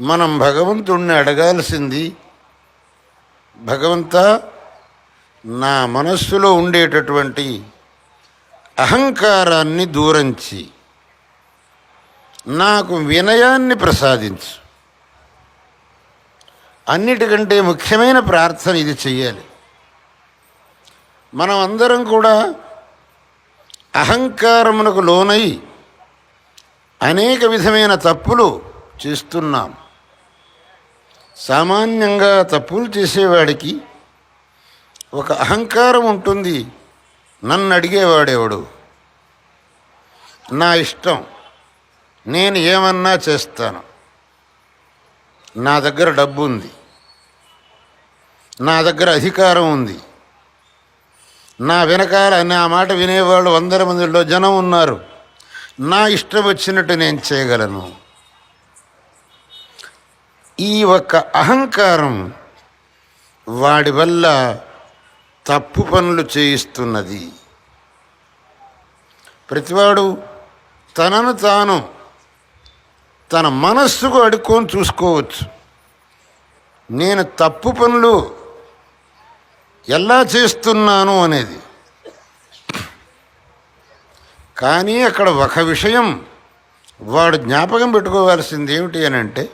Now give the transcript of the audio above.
మనం భగవంతుణ్ణి అడగాల్సింది, భగవంతా, నా మనస్సులో ఉండేటటువంటి అహంకారాన్ని దూరంచి నాకు వినయాన్ని ప్రసాదించు. అన్నిటికంటే ముఖ్యమైన ప్రార్థన ఇది చెయ్యాలి. మనం అందరం కూడా అహంకారమునకు లోనై అనేక విధమైన తప్పులు చేస్తున్నాం. సామాన్యంగా తప్పులు చేసేవాడికి ఒక అహంకారం ఉంటుంది. నన్ను అడిగేవాడెవడు, నా ఇష్టం, నేను ఏమన్నా చేస్తాను, నా దగ్గర డబ్బు ఉంది, నా దగ్గర అధికారం ఉంది, నా వెనకాల నా మాట వినేవాళ్ళు 100 మందిలో జనం ఉన్నారు, నా ఇష్టం వచ్చినట్టు నేను చేయగలను. ఈ ఒక్క అహంకారం వాడి వల్ల తప్పు పనులు చేయిస్తున్నది. ప్రతివాడు తనను తాను తన మనస్సుకు అడుక్కొని చూసుకోవచ్చు. నేను తప్పు పనులు ఎలా చేస్తున్నాను అనేది. కానీ అక్కడ ఒక విషయం వాడు జ్ఞాపకం పెట్టుకోవాల్సింది ఏమిటి అని అంటే,